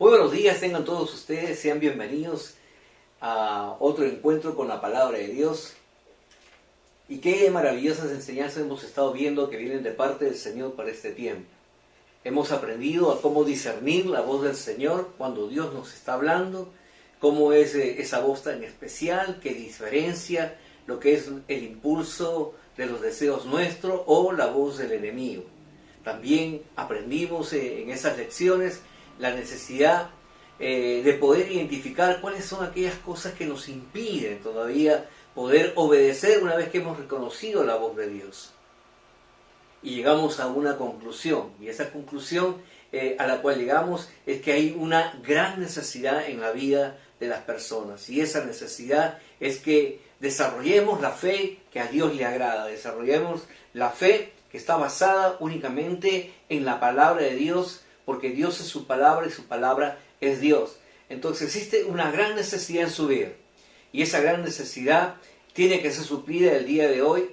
Muy buenos días, tengan todos ustedes, sean bienvenidos a otro encuentro con la palabra de Dios. Y qué maravillosas enseñanzas hemos estado viendo que vienen de parte del Señor para este tiempo. Hemos aprendido a cómo discernir la voz del Señor cuando Dios nos está hablando, cómo es esa voz tan especial que diferencia lo que es el impulso de los deseos nuestros o la voz del enemigo. También aprendimos en esas lecciones la necesidad de poder identificar cuáles son aquellas cosas que nos impiden todavía poder obedecer una vez que hemos reconocido la voz de Dios. Y llegamos a una conclusión, y esa conclusión a la cual llegamos es que hay una gran necesidad en la vida de las personas, y esa necesidad es que desarrollemos la fe que a Dios le agrada, desarrollemos la fe que está basada únicamente en la palabra de Dios, porque Dios es su palabra y su palabra es Dios. Entonces existe una gran necesidad en su vida, y esa gran necesidad tiene que ser suplida el día de hoy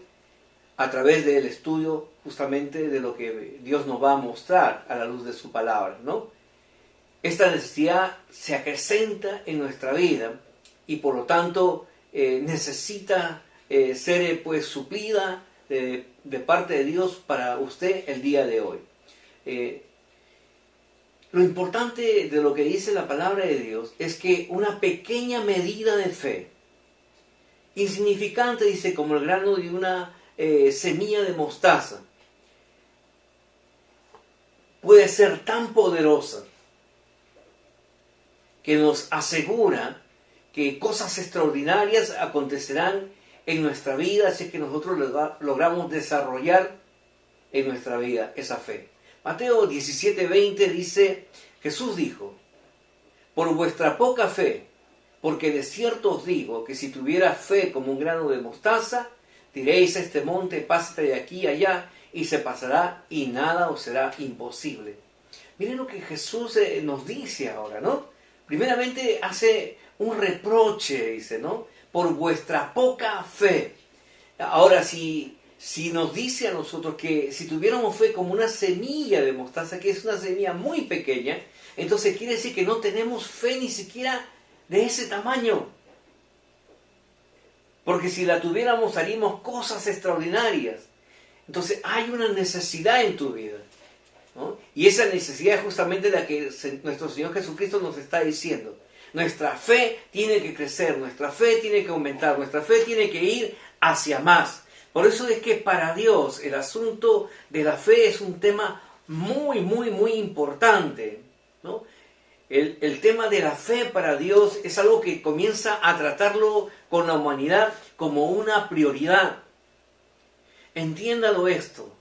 a través del estudio justamente de lo que Dios nos va a mostrar a la luz de su palabra, ¿no? Esta necesidad se acrecenta en nuestra vida y por lo tanto necesita ser pues suplida de parte de Dios para usted el día de hoy. Lo importante de lo que dice la palabra de Dios es que una pequeña medida de fe, insignificante, dice, como el grano de una semilla de mostaza, puede ser tan poderosa que nos asegura que cosas extraordinarias acontecerán en nuestra vida si es que nosotros logramos desarrollar en nuestra vida esa fe. Mateo 17:20 dice, Jesús dijo, por vuestra poca fe, porque de cierto os digo que si tuviera fe como un grano de mostaza, diréis a este monte, pásate de aquí a allá, y se pasará, y nada os será imposible. Miren lo que Jesús nos dice ahora, ¿no? Primeramente hace un reproche, dice, ¿no? Por vuestra poca fe. Ahora, si nos dice a nosotros que si tuviéramos fe como una semilla de mostaza, que es una semilla muy pequeña, entonces quiere decir que no tenemos fe ni siquiera de ese tamaño. Porque si la tuviéramos haríamos cosas extraordinarias. Entonces hay una necesidad en tu vida, ¿no? Y esa necesidad es justamente la que nuestro Señor Jesucristo nos está diciendo. Nuestra fe tiene que crecer, nuestra fe tiene que aumentar, nuestra fe tiene que ir hacia más. Por eso es que para Dios el asunto de la fe es un tema muy, muy, muy importante, ¿no? El tema de la fe para Dios es algo que comienza a tratarlo con la humanidad como una prioridad. Entiéndalo esto.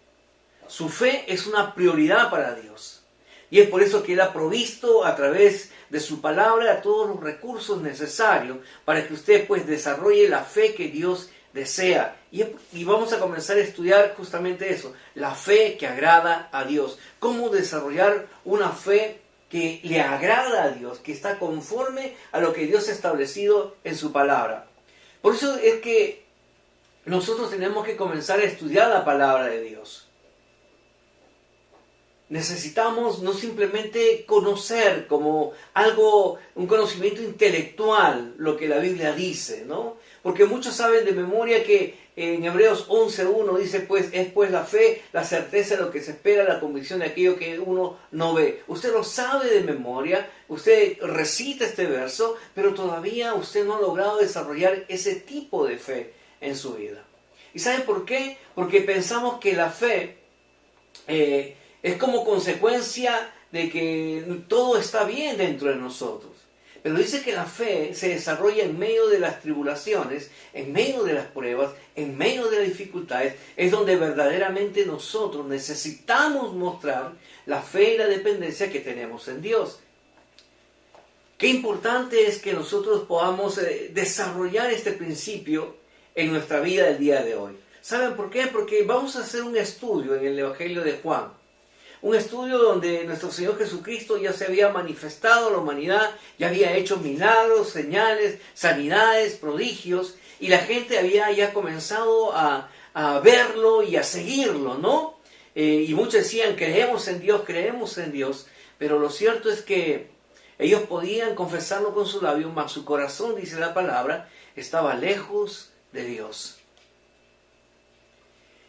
Su fe es una prioridad para Dios. Y es por eso que Él ha provisto a través de su palabra todos los recursos necesarios para que usted pues desarrolle la fe que Dios desea. Y vamos a comenzar a estudiar justamente eso, la fe que agrada a Dios. Cómo desarrollar una fe que le agrada a Dios, que está conforme a lo que Dios ha establecido en su palabra. Por eso es que nosotros tenemos que comenzar a estudiar la palabra de Dios. Necesitamos no simplemente conocer como algo, un conocimiento intelectual, lo que la Biblia dice, ¿no? Porque muchos saben de memoria que en Hebreos 11:1 dice, pues, es pues la fe, la certeza de lo que se espera, la convicción de aquello que uno no ve. Usted lo sabe de memoria, usted recita este verso, pero todavía usted no ha logrado desarrollar ese tipo de fe en su vida. ¿Y sabe por qué? Porque pensamos que la fe es como consecuencia de que todo está bien dentro de nosotros. Pero dice que la fe se desarrolla en medio de las tribulaciones, en medio de las pruebas, en medio de las dificultades. Es donde verdaderamente nosotros necesitamos mostrar la fe y la dependencia que tenemos en Dios. Qué importante es que nosotros podamos desarrollar este principio en nuestra vida del día de hoy. ¿Saben por qué? Porque vamos a hacer un estudio en el Evangelio de Juan. Un estudio donde nuestro Señor Jesucristo ya se había manifestado a la humanidad, ya había hecho milagros, señales, sanidades, prodigios, y la gente había ya comenzado a verlo y a seguirlo, ¿no? Y muchos decían, creemos en Dios, pero lo cierto es que Ellos podían confesarlo con su labio, mas su corazón, dice la palabra, estaba lejos de Dios.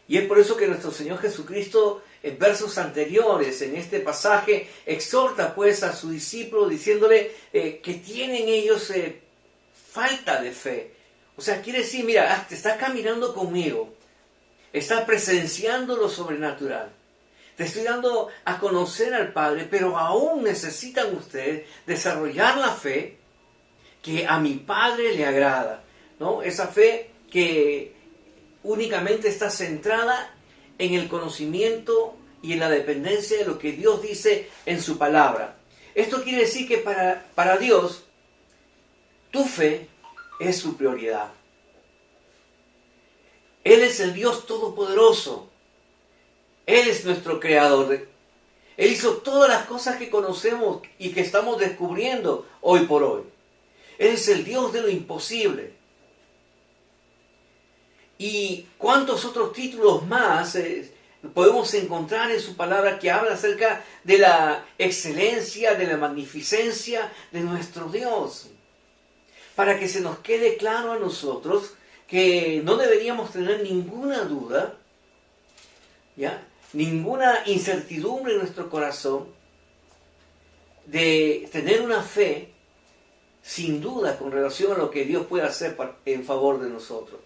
Y es por eso que nuestro Señor Jesucristo, en versos anteriores, en este pasaje, exhorta pues a su discípulo diciéndole que tienen ellos falta de fe. O sea, quiere decir, mira, te estás caminando conmigo, estás presenciando lo sobrenatural. Te estoy dando a conocer al Padre, pero aún necesitan ustedes desarrollar la fe que a mi Padre le agrada, ¿no? Esa fe que únicamente está centrada en el conocimiento y en la dependencia de lo que Dios dice en su palabra. Esto quiere decir que para Dios, tu fe es su prioridad. Él es el Dios Todopoderoso. Él es nuestro creador. Él hizo todas las cosas que conocemos y que estamos descubriendo hoy por hoy. Él es el Dios de lo imposible. Y cuántos otros títulos más podemos encontrar en su palabra que habla acerca de la excelencia, de la magnificencia de nuestro Dios. Para que se nos quede claro a nosotros que no deberíamos tener ninguna duda, ¿ya?, ninguna incertidumbre en nuestro corazón de tener una fe sin duda con relación a lo que Dios puede hacer en favor de nosotros.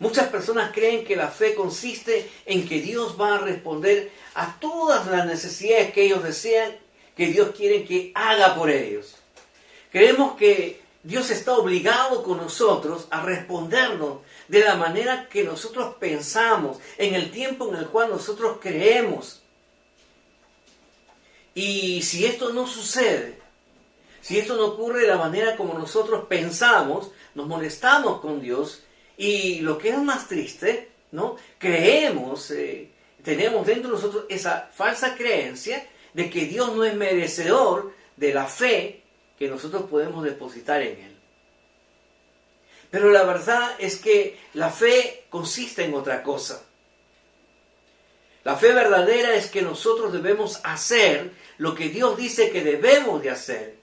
Muchas personas creen que la fe consiste en que Dios va a responder a todas las necesidades que ellos desean, que Dios quiere que haga por ellos. Creemos que Dios está obligado con nosotros a respondernos de la manera que nosotros pensamos, en el tiempo en el cual nosotros creemos. Y si esto no sucede, si esto no ocurre de la manera como nosotros pensamos, nos molestamos con Dios y lo que es más triste, ¿no?, creemos, tenemos dentro de nosotros esa falsa creencia de que Dios no es merecedor de la fe que nosotros podemos depositar en Él. Pero la verdad es que la fe consiste en otra cosa. La fe verdadera es que nosotros debemos hacer lo que Dios dice que debemos de hacer,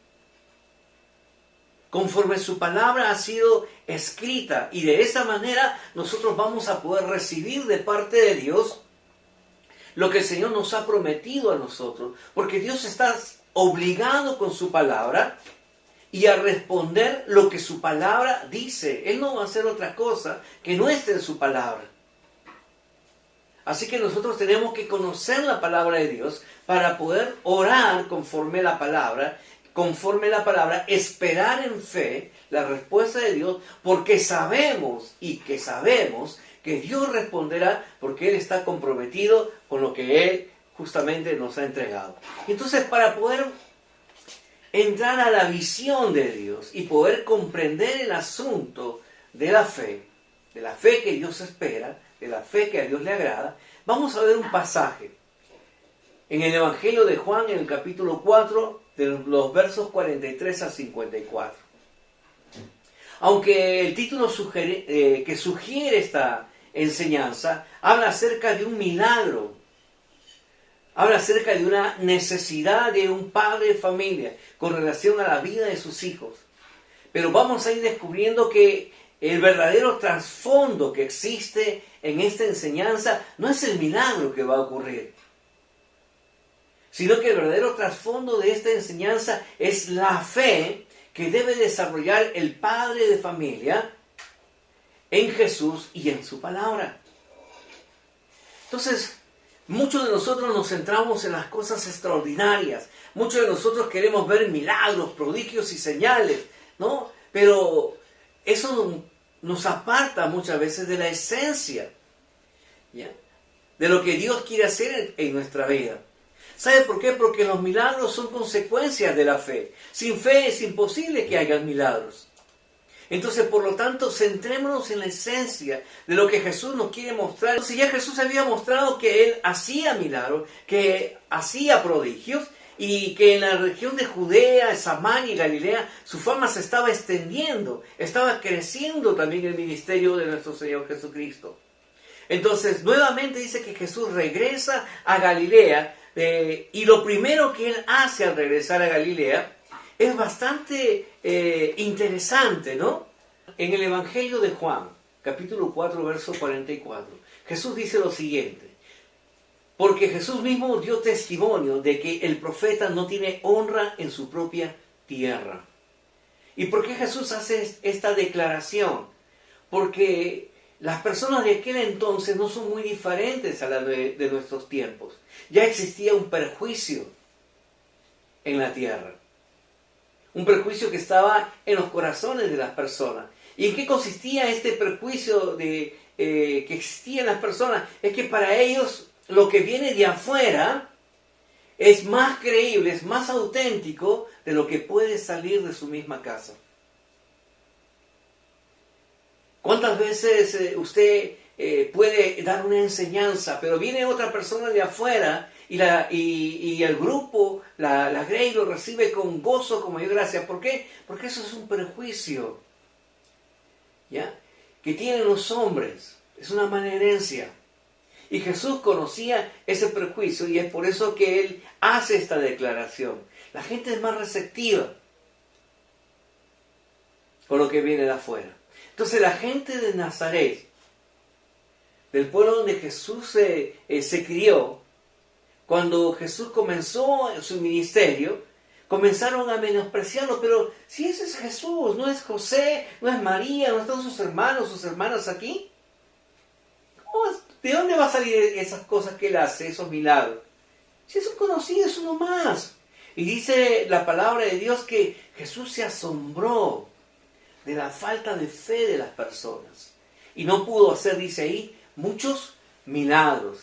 conforme su palabra ha sido escrita. Y de esa manera nosotros vamos a poder recibir de parte de Dios lo que el Señor nos ha prometido a nosotros. Porque Dios está obligado con su palabra y a responder lo que su palabra dice. Él no va a hacer otra cosa que no esté en su palabra. Así que nosotros tenemos que conocer la palabra de Dios para poder orar conforme la palabra, esperar en fe la respuesta de Dios, porque sabemos que Dios responderá, porque Él está comprometido con lo que Él justamente nos ha entregado. Entonces, para poder entrar a la visión de Dios y poder comprender el asunto de la fe que Dios espera, de la fe que a Dios le agrada, vamos a ver un pasaje en el Evangelio de Juan, en el capítulo 4, de los versos 43 a 54. Aunque el título que sugiere esta enseñanza habla acerca de un milagro, habla acerca de una necesidad de un padre de familia con relación a la vida de sus hijos. Pero vamos a ir descubriendo que el verdadero trasfondo que existe en esta enseñanza no es el milagro que va a ocurrir, sino que el verdadero trasfondo de esta enseñanza es la fe que debe desarrollar el padre de familia en Jesús y en su palabra. Entonces, muchos de nosotros nos centramos en las cosas extraordinarias. Muchos de nosotros queremos ver milagros, prodigios y señales, ¿no? Pero eso nos aparta muchas veces de la esencia, ¿ya?, de lo que Dios quiere hacer en nuestra vida. ¿Sabe por qué? Porque los milagros son consecuencias de la fe. Sin fe es imposible que haya milagros. Entonces, por lo tanto, centrémonos en la esencia de lo que Jesús nos quiere mostrar. Entonces, ya Jesús había mostrado que Él hacía milagros, que hacía prodigios, y que en la región de Judea, Samaria y Galilea su fama se estaba extendiendo, estaba creciendo también el ministerio de nuestro Señor Jesucristo. Entonces, nuevamente dice que Jesús regresa a Galilea, y lo primero que Él hace al regresar a Galilea es bastante interesante, ¿no? En el Evangelio de Juan, capítulo 4, verso 44, Jesús dice lo siguiente: porque Jesús mismo dio testimonio de que el profeta no tiene honra en su propia tierra. ¿Y por qué Jesús hace esta declaración? Porque las personas de aquel entonces no son muy diferentes a las de nuestros tiempos. Ya existía un perjuicio en la tierra. Un perjuicio que estaba en los corazones de las personas. ¿Y en qué consistía este perjuicio que existía en las personas? Es que para ellos lo que viene de afuera es más creíble, es más auténtico de lo que puede salir de su misma casa. ¿Cuántas veces usted puede dar una enseñanza, pero viene otra persona de afuera y el grupo la cree y lo recibe con gozo, como yo gracias? ¿Por qué? Porque eso es un prejuicio, ¿ya?, que tienen los hombres. Es una mala herencia. Y Jesús conocía ese prejuicio y es por eso que Él hace esta declaración. La gente es más receptiva con lo que viene de afuera. Entonces la gente de Nazaret, del pueblo donde Jesús se crió, cuando Jesús comenzó su ministerio, comenzaron a menospreciarlo. Pero si ese es Jesús, no es José, no es María, no están sus hermanos, sus hermanas aquí. ¿De dónde va a salir esas cosas que Él hace, esos milagros? Si es un conocido, es uno más. Y dice la palabra de Dios que Jesús se asombró de la falta de fe de las personas. Y no pudo hacer, dice ahí, muchos milagros.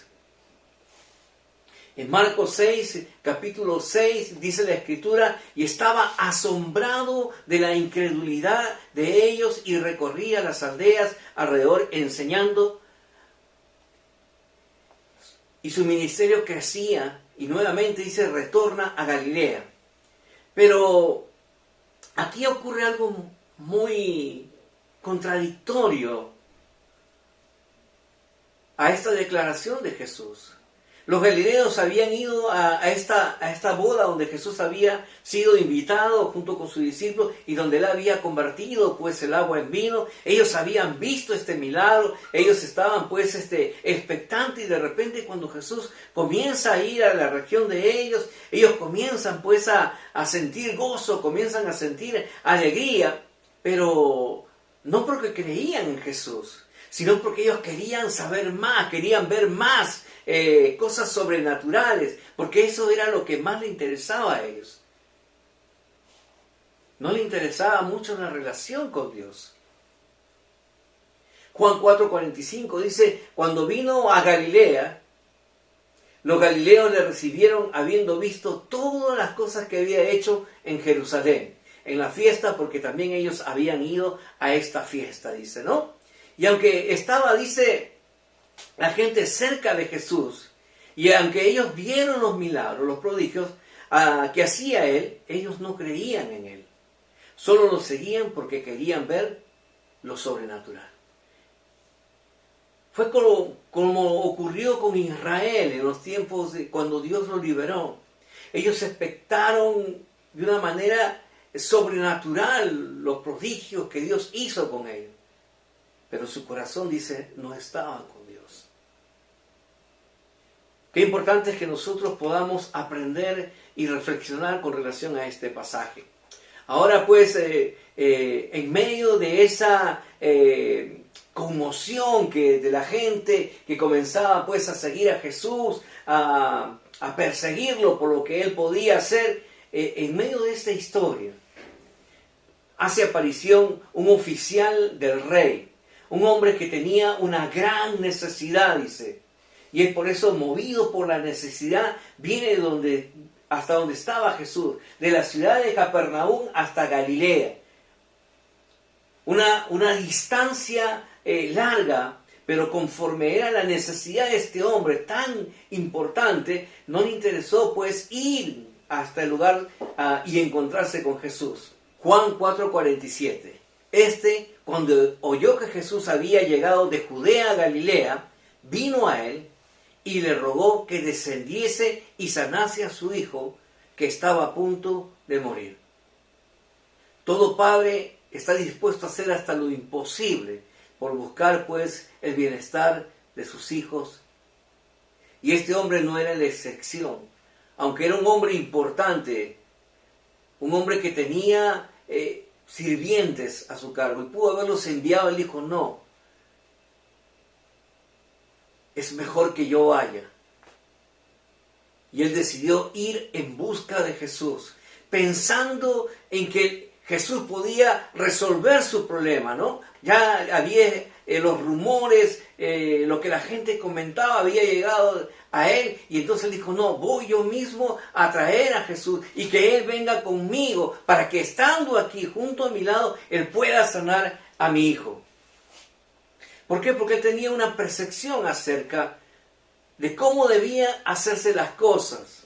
En Marcos 6, capítulo 6, dice la Escritura: y estaba asombrado de la incredulidad de ellos y recorría las aldeas alrededor enseñando. Y su ministerio crecía y nuevamente dice: retorna a Galilea. Pero aquí ocurre algo muy contradictorio a esta declaración de Jesús. Los galileos habían ido a esta boda donde Jesús había sido invitado junto con sus discípulos y donde Él había convertido pues el agua en vino. Ellos habían visto este milagro, ellos estaban pues expectantes, y de repente cuando Jesús comienza a ir a la región de ellos comienzan pues a sentir gozo, comienzan a sentir alegría, pero no porque creían en Jesús, sino porque ellos querían saber más, querían ver más cosas sobrenaturales, porque eso era lo que más le interesaba a ellos. No le interesaba mucho la relación con Dios. Juan 4:45 dice: cuando vino a Galilea, los galileos le recibieron habiendo visto todas las cosas que había hecho en Jerusalén, en la fiesta, porque también ellos habían ido a esta fiesta, dice, ¿no? Y aunque estaba, dice, la gente cerca de Jesús, y aunque ellos vieron los milagros, los prodigios que hacía Él, ellos no creían en Él. Solo lo seguían porque querían ver lo sobrenatural. Fue como ocurrió con Israel en los tiempos cuando Dios los liberó. Ellos expectaron de una manera sobrenatural los prodigios que Dios hizo con ellos. Pero su corazón, dice, no estaba con Dios. Qué importante es que nosotros podamos aprender y reflexionar con relación a este pasaje. Ahora pues, en medio de esa conmoción de la gente que comenzaba pues a seguir a Jesús, a perseguirlo por lo que Él podía hacer, en medio de esta historia, hace aparición un oficial del rey. Un hombre que tenía una gran necesidad, dice. Y es por eso, movido por la necesidad, viene hasta donde estaba Jesús. De la ciudad de Capernaum hasta Galilea. Una distancia larga, pero conforme era la necesidad de este hombre tan importante, no le interesó pues ir hasta el lugar y encontrarse con Jesús. Juan 4:47. Cuando oyó que Jesús había llegado de Judea a Galilea, vino a Él y le rogó que descendiese y sanase a su hijo, que estaba a punto de morir. Todo padre está dispuesto a hacer hasta lo imposible por buscar pues el bienestar de sus hijos. Y este hombre no era la excepción, aunque era un hombre importante, un hombre que tenía sirvientes a su cargo y pudo haberlos enviado. Él dijo, no, es mejor que yo vaya. Y él decidió ir en busca de Jesús, pensando en que Jesús podía resolver su problema, ¿no? Ya había los rumores, lo que la gente comentaba había llegado a él, y entonces él dijo, no, voy yo mismo a traer a Jesús y que él venga conmigo para que estando aquí junto a mi lado, él pueda sanar a mi hijo. ¿Por qué? Porque él tenía una percepción acerca de cómo debían hacerse las cosas.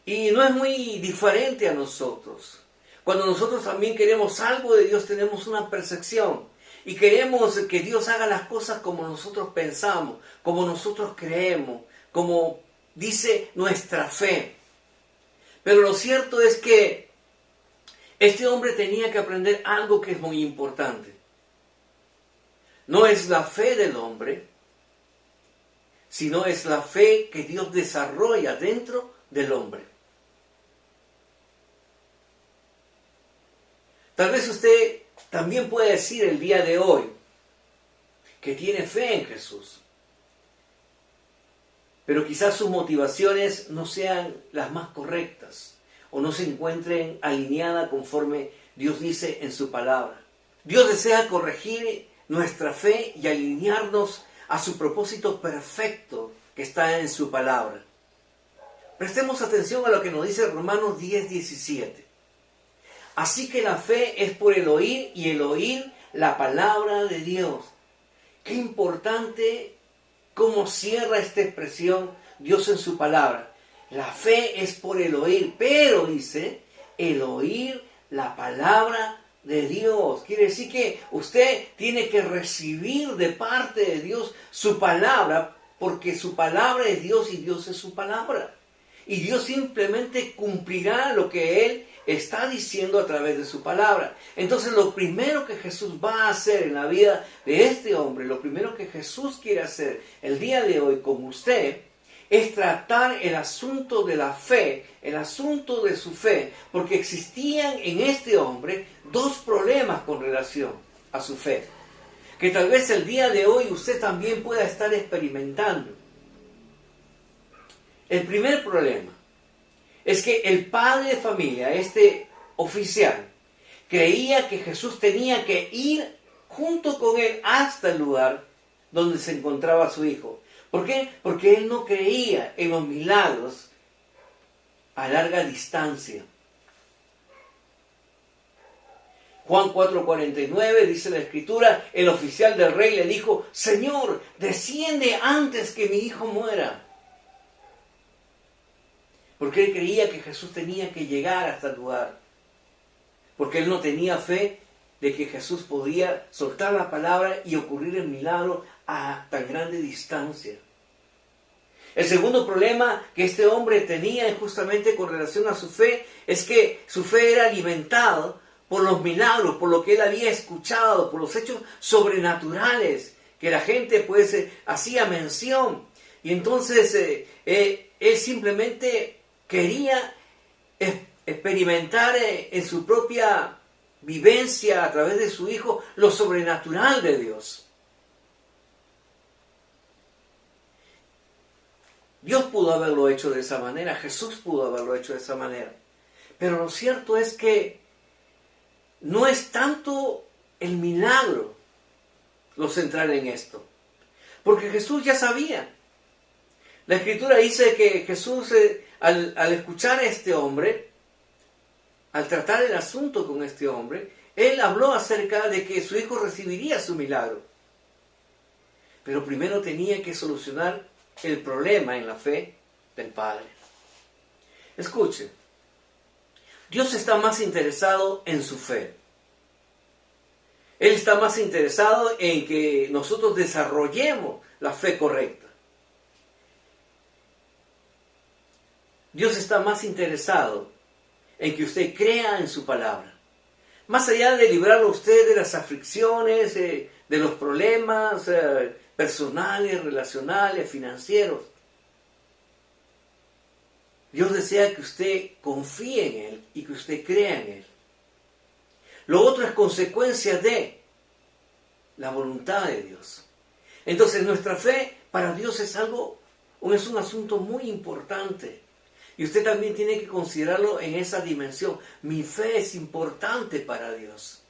Y no es muy diferente a nosotros. Cuando nosotros también queremos algo de Dios, tenemos una percepción. Y queremos que Dios haga las cosas como nosotros pensamos, como nosotros creemos, como dice nuestra fe. Pero lo cierto es que este hombre tenía que aprender algo que es muy importante. No es la fe del hombre, sino es la fe que Dios desarrolla dentro del hombre. Tal vez usted también puede decir el día de hoy que tiene fe en Jesús, pero quizás sus motivaciones no sean las más correctas o no se encuentren alineadas conforme Dios dice en su palabra. Dios desea corregir nuestra fe y alinearnos a su propósito perfecto que está en su palabra. Prestemos atención a lo que nos dice Romanos 10:17. Así que la fe es por el oír y el oír la palabra de Dios. Qué importante cómo cierra esta expresión Dios en su palabra. La fe es por el oír, pero dice, el oír la palabra de Dios. Quiere decir que usted tiene que recibir de parte de Dios su palabra, porque su palabra es Dios y Dios es su palabra. Y Dios simplemente cumplirá lo que Él está diciendo a través de su palabra. Entonces lo primero que Jesús va a hacer en la vida de este hombre, lo primero que Jesús quiere hacer el día de hoy con usted, es tratar el asunto de la fe, el asunto de su fe, porque existían en este hombre dos problemas con relación a su fe, que tal vez el día de hoy usted también pueda estar experimentando. El primer problema es que el padre de familia, este oficial, creía que Jesús tenía que ir junto con él hasta el lugar donde se encontraba su hijo. ¿Por qué? Porque él no creía en los milagros a larga distancia. Juan 4:49 dice la Escritura, el oficial del rey le dijo, Señor, desciende antes que mi hijo muera. Porque él creía que Jesús tenía que llegar hasta el lugar. Porque él no tenía fe de que Jesús podía soltar la palabra y ocurrir el milagro a tan grande distancia. El segundo problema que este hombre tenía justamente con relación a su fe es que su fe era alimentada por los milagros, por lo que él había escuchado, por los hechos sobrenaturales que la gente pues hacía mención. Y entonces él simplemente quería experimentar en su propia vivencia a través de su hijo lo sobrenatural de Dios. Dios pudo haberlo hecho de esa manera, Jesús pudo haberlo hecho de esa manera. Pero lo cierto es que no es tanto el milagro lo central en esto. Porque Jesús ya sabía. La Escritura dice que Jesús, al escuchar a este hombre, al tratar el asunto con este hombre, él habló acerca de que su hijo recibiría su milagro. Pero primero tenía que solucionar el problema en la fe del Padre. Escuche, Dios está más interesado en su fe. Él está más interesado en que nosotros desarrollemos la fe correcta. Dios está más interesado en que usted crea en su palabra. Más allá de librarlo a usted de las aflicciones, de los problemas personales, relacionales, financieros, Dios desea que usted confíe en Él y que usted crea en Él. Lo otro es consecuencia de la voluntad de Dios. Entonces nuestra fe para Dios es un asunto muy importante. Y usted también tiene que considerarlo en esa dimensión. Mi fe es importante para Dios.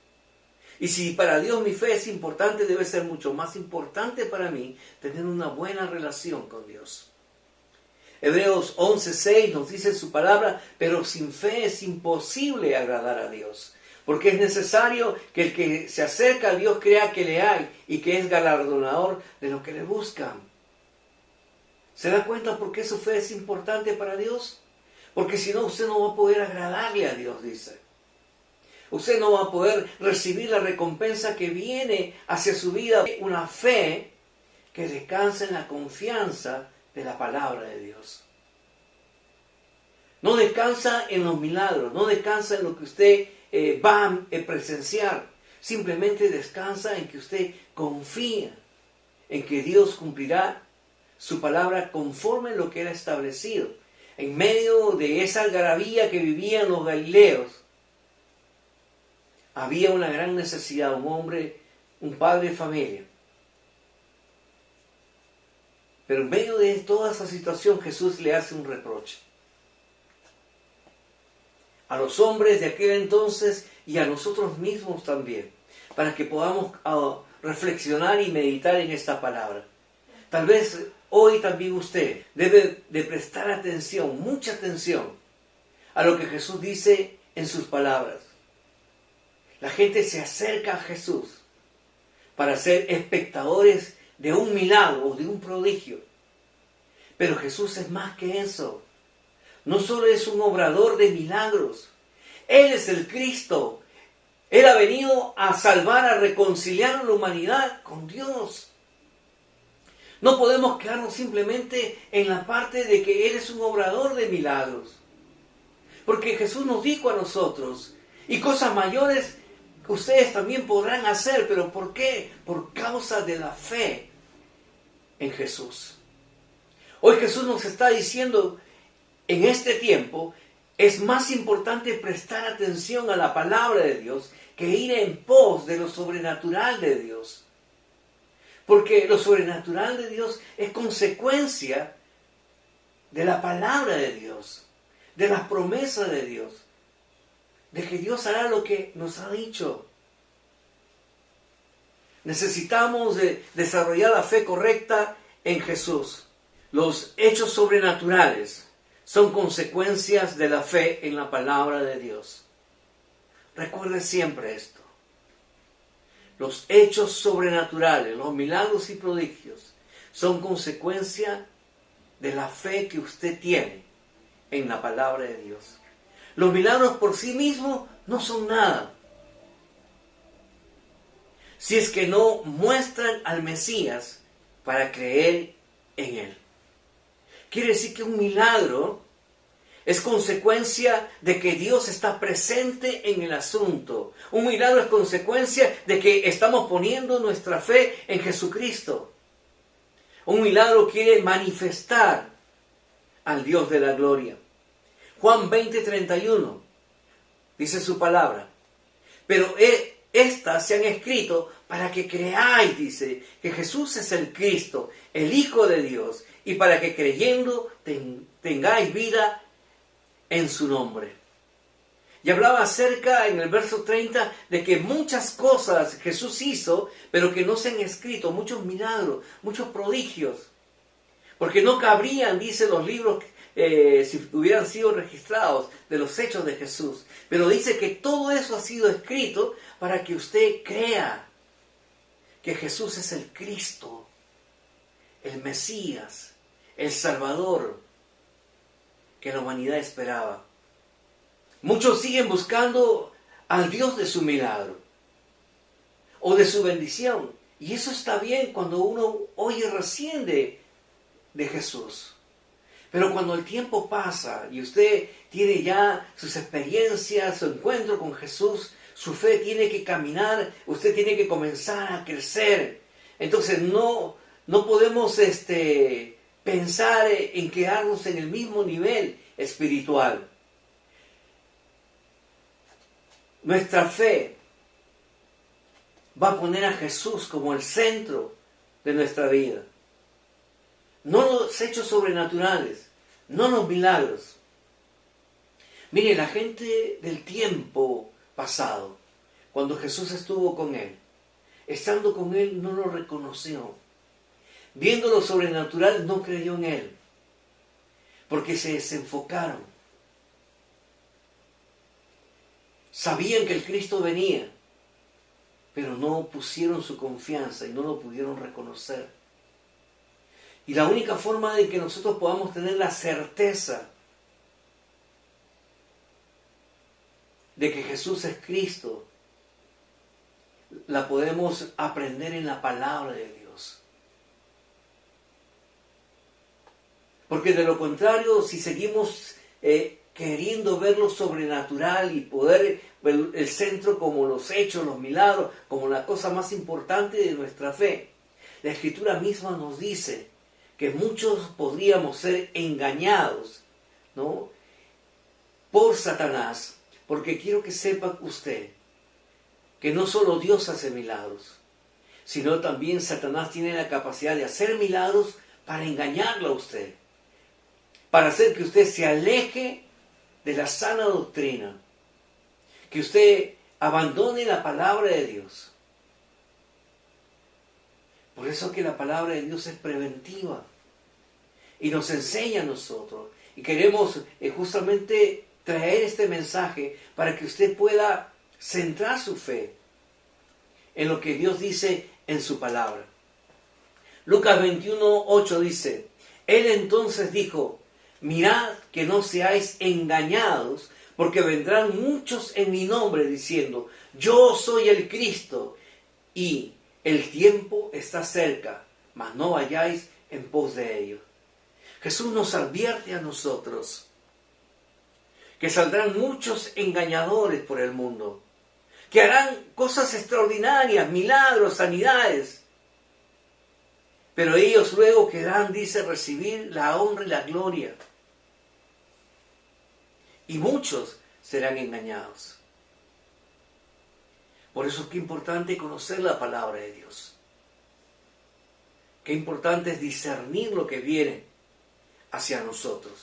Y si para Dios mi fe es importante, debe ser mucho más importante para mí tener una buena relación con Dios. Hebreos 11:6 nos dice su palabra, pero sin fe es imposible agradar a Dios. Porque es necesario que el que se acerca a Dios crea que le hay y que es galardonador de los que le buscan. ¿Se da cuenta por qué su fe es importante para Dios? Porque si no, usted no va a poder agradarle a Dios, dice. Usted no va a poder recibir la recompensa que viene hacia su vida. Una fe que descansa en la confianza de la palabra de Dios. No descansa en los milagros, no descansa en lo que usted va a presenciar. Simplemente descansa en que usted confía en que Dios cumplirá su palabra conforme a lo que era establecido. En medio de esa algarabía que vivían los galileos, había una gran necesidad, un hombre, un padre de familia. Pero en medio de toda esa situación Jesús le hace un reproche. A los hombres de aquel entonces y a nosotros mismos también, para que podamos reflexionar y meditar en esta palabra. Tal vez hoy también usted debe de prestar atención, mucha atención, a lo que Jesús dice en sus palabras. La gente se acerca a Jesús para ser espectadores de un milagro o de un prodigio. Pero Jesús es más que eso. No solo es un obrador de milagros. Él es el Cristo. Él ha venido a salvar, a reconciliar a la humanidad con Dios. No podemos quedarnos simplemente en la parte de que Él es un obrador de milagros. Porque Jesús nos dijo a nosotros, y cosas mayores ustedes también podrán hacer, pero ¿por qué? Por causa de la fe en Jesús. Hoy Jesús nos está diciendo, en este tiempo, es más importante prestar atención a la palabra de Dios que ir en pos de lo sobrenatural de Dios. Porque lo sobrenatural de Dios es consecuencia de la palabra de Dios, de las promesas de Dios, de que Dios hará lo que nos ha dicho. Necesitamos desarrollar la fe correcta en Jesús. Los hechos sobrenaturales son consecuencias de la fe en la palabra de Dios. Recuerde siempre esto. Los hechos sobrenaturales, los milagros y prodigios, son consecuencia de la fe que usted tiene en la palabra de Dios. Los milagros por sí mismos no son nada, si es que no muestran al Mesías para creer en Él. Quiere decir que un milagro es consecuencia de que Dios está presente en el asunto. Un milagro es consecuencia de que estamos poniendo nuestra fe en Jesucristo. Un milagro quiere manifestar al Dios de la gloria. Juan 20:31 dice su palabra. Pero estas se han escrito para que creáis, dice, que Jesús es el Cristo, el Hijo de Dios, y para que creyendo tengáis vida en su nombre. Y hablaba acerca en el verso 30 de que muchas cosas Jesús hizo, pero que no se han escrito, muchos milagros, muchos prodigios, porque no cabrían, dice, los libros si hubieran sido registrados de los hechos de Jesús. Pero dice que todo eso ha sido escrito para que usted crea que Jesús es el Cristo, el Mesías, el Salvador que la humanidad esperaba. Muchos siguen buscando al Dios de su milagro o de su bendición. Y eso está bien cuando uno oye recién de Jesús. Pero cuando el tiempo pasa y usted tiene ya sus experiencias, su encuentro con Jesús, Su fe tiene que caminar, usted tiene que comenzar a crecer. Entonces no podemos pensar en quedarnos en el mismo nivel espiritual. Nuestra fe va a poner a Jesús como el centro de nuestra vida. No los hechos sobrenaturales, no los milagros. Mire, la gente del tiempo pasado, cuando Jesús estuvo con él, estando con él no lo reconoció. Viendo lo sobrenatural no creyó en él, porque se desenfocaron. Sabían que el Cristo venía, pero no pusieron su confianza y no lo pudieron reconocer. Y la única forma de que nosotros podamos tener la certeza de que Jesús es Cristo, la podemos aprender en la palabra de Dios. Porque de lo contrario, si seguimos queriendo ver lo sobrenatural y poder ver el centro como los hechos, los milagros, como la cosa más importante de nuestra fe, la Escritura misma nos dice que muchos podríamos ser engañados, ¿no?, por Satanás, porque quiero que sepa usted que no solo Dios hace milagros, sino también Satanás tiene la capacidad de hacer milagros para engañarlo a usted, para hacer que usted se aleje de la sana doctrina, que usted abandone la palabra de Dios. Por eso que la palabra de Dios es preventiva y nos enseña a nosotros. Y queremos justamente traer este mensaje para que usted pueda centrar su fe en lo que Dios dice en su palabra. Lucas 21:8 dice: Él entonces dijo: mirad que no seáis engañados, porque vendrán muchos en mi nombre diciendo: yo soy el Cristo, y el tiempo está cerca, mas no vayáis en pos de ellos. Jesús nos advierte a nosotros que saldrán muchos engañadores por el mundo, que harán cosas extraordinarias, milagros, sanidades, pero ellos luego querrán, dice, recibir la honra y la gloria. Y muchos serán engañados. Por eso qué importante conocer la palabra de Dios. Qué importante es discernir lo que viene hacia nosotros.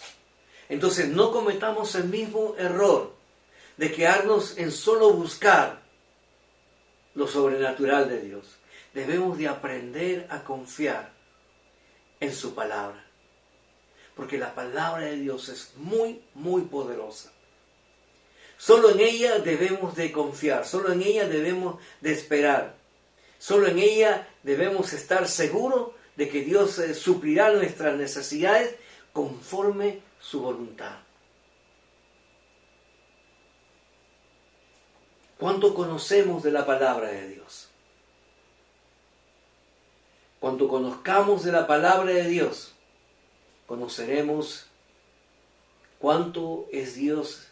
Entonces no cometamos el mismo error de quedarnos en solo buscar lo sobrenatural de Dios. Debemos de aprender a confiar en su palabra. Porque la palabra de Dios es muy, muy poderosa. Solo en ella debemos de confiar, solo en ella debemos de esperar. Solo en ella debemos estar seguros de que Dios suplirá nuestras necesidades conforme su voluntad. ¿Cuánto conocemos de la palabra de Dios? Cuando conozcamos de la palabra de Dios, conoceremos cuánto es Dios,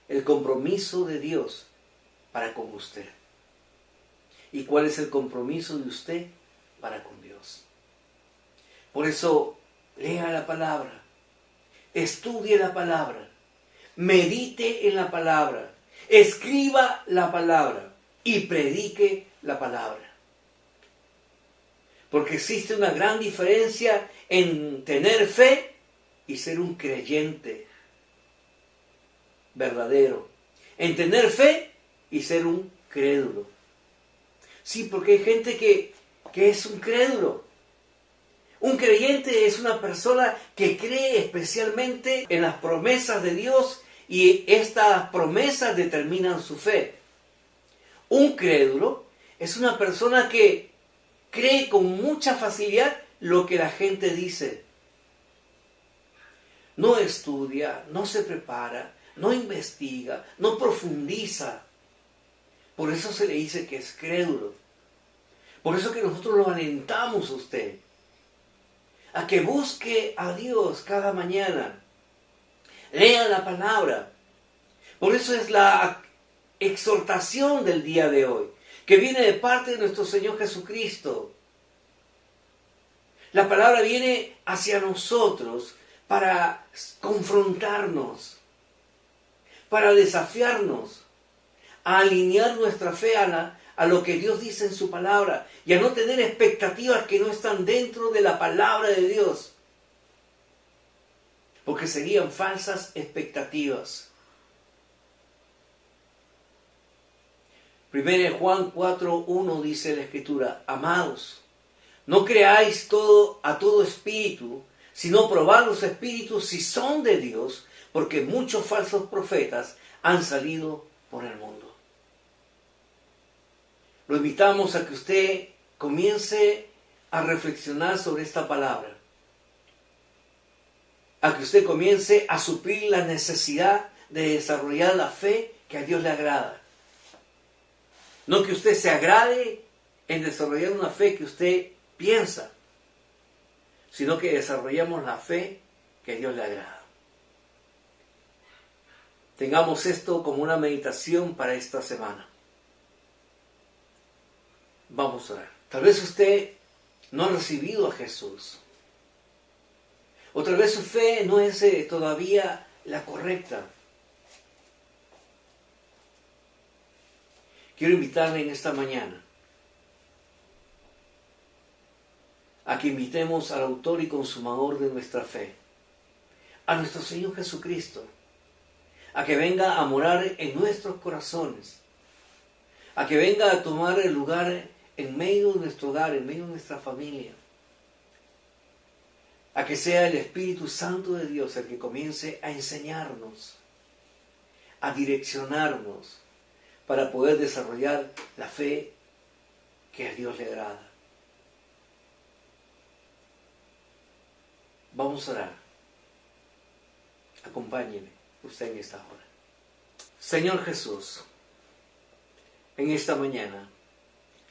el compromiso de Dios para con usted. Y cuál es el compromiso de usted para con Dios. Por eso, lea la palabra, estudie la palabra, medite en la palabra, escriba la palabra y predique la palabra. Porque existe una gran diferencia en tener fe y ser un creyente verdadero. En tener fe y ser un crédulo. Sí, porque hay gente que es un crédulo. Un creyente es una persona que cree especialmente en las promesas de Dios y estas promesas determinan su fe. Un crédulo es una persona que cree con mucha facilidad lo que la gente dice. No estudia, no se prepara, no investiga, no profundiza. Por eso se le dice que es crédulo. Por eso que nosotros lo alentamos a usted a que busque a Dios cada mañana. Lea la palabra. Por eso es la exhortación del día de hoy, que viene de parte de nuestro Señor Jesucristo. La palabra viene hacia nosotros para confrontarnos, para desafiarnos, a alinear nuestra fe a lo que Dios dice en su palabra y a no tener expectativas que no están dentro de la palabra de Dios, porque serían falsas expectativas. 1 Juan 4:1 dice la Escritura: amados, no creáis a todo espíritu, sino probad los espíritus si son de Dios, porque muchos falsos profetas han salido por el mundo. Lo invitamos a que usted comience a reflexionar sobre esta palabra, a que usted comience a suplir la necesidad de desarrollar la fe que a Dios le agrada. No que usted se agrade en desarrollar una fe que usted piensa, sino que desarrollemos la fe que a Dios le agrada. Tengamos esto como una meditación para esta semana. Vamos a orar. Tal vez usted no ha recibido a Jesús. O tal vez su fe no es todavía la correcta. Quiero invitarle en esta mañana a que invitemos al autor y consumador de nuestra fe, a nuestro Señor Jesucristo, a que venga a morar en nuestros corazones, a que venga a tomar el lugar en medio de nuestro hogar, en medio de nuestra familia, a que sea el Espíritu Santo de Dios el que comience a enseñarnos, a direccionarnos para poder desarrollar la fe que a Dios le agrada. Vamos a orar. Acompáñeme usted en esta hora. Señor Jesús, en esta mañana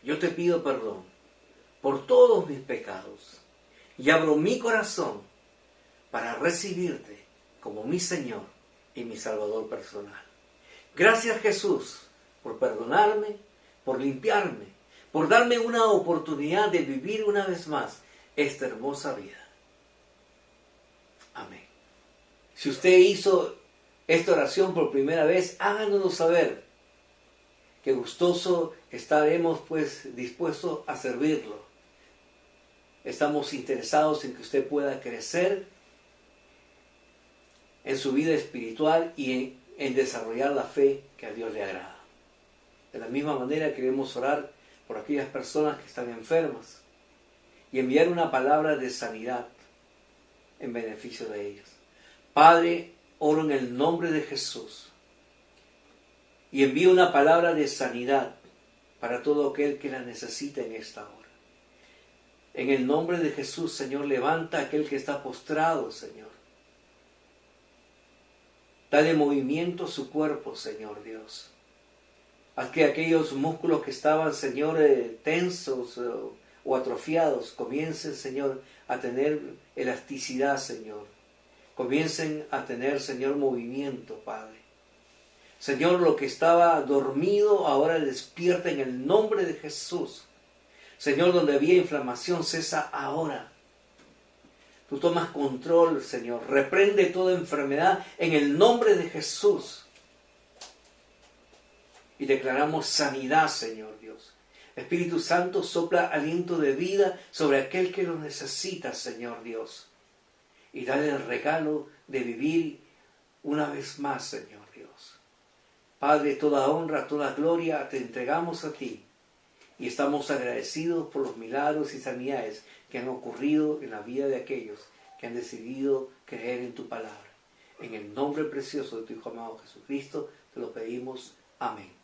yo te pido perdón por todos mis pecados y abro mi corazón para recibirte como mi Señor y mi Salvador personal. Gracias, Jesús, por perdonarme, por limpiarme, por darme una oportunidad de vivir una vez más esta hermosa vida. Amén. Si usted hizo esta oración por primera vez, háganoslo saber. Que gustoso estaremos dispuestos a servirlo. Estamos interesados en que usted pueda crecer en su vida espiritual y en desarrollar la fe que a Dios le agrada. De la misma manera queremos orar por aquellas personas que están enfermas y enviar una palabra de sanidad en beneficio de ellas. Padre, oro en el nombre de Jesús y envío una palabra de sanidad para todo aquel que la necesita en esta hora. En el nombre de Jesús, Señor, levanta a aquel que está postrado, Señor. Dale movimiento a su cuerpo, Señor Dios. Haz que aquellos músculos que estaban, Señor, tensos o atrofiados, comiencen, Señor, a tener elasticidad, Señor. Comiencen a tener, Señor, movimiento, Padre. Señor, lo que estaba dormido ahora despierta en el nombre de Jesús. Señor, donde había inflamación, cesa ahora. Tú tomas control, Señor. Reprende toda enfermedad en el nombre de Jesús. Y declaramos sanidad, Señor Dios. Espíritu Santo, sopla aliento de vida sobre aquel que lo necesita, Señor Dios. Y dale el regalo de vivir una vez más, Señor Dios. Padre, toda honra, toda gloria te entregamos a ti. Y estamos agradecidos por los milagros y sanidades que han ocurrido en la vida de aquellos que han decidido creer en tu palabra. En el nombre precioso de tu Hijo amado Jesucristo, te lo pedimos. Amén.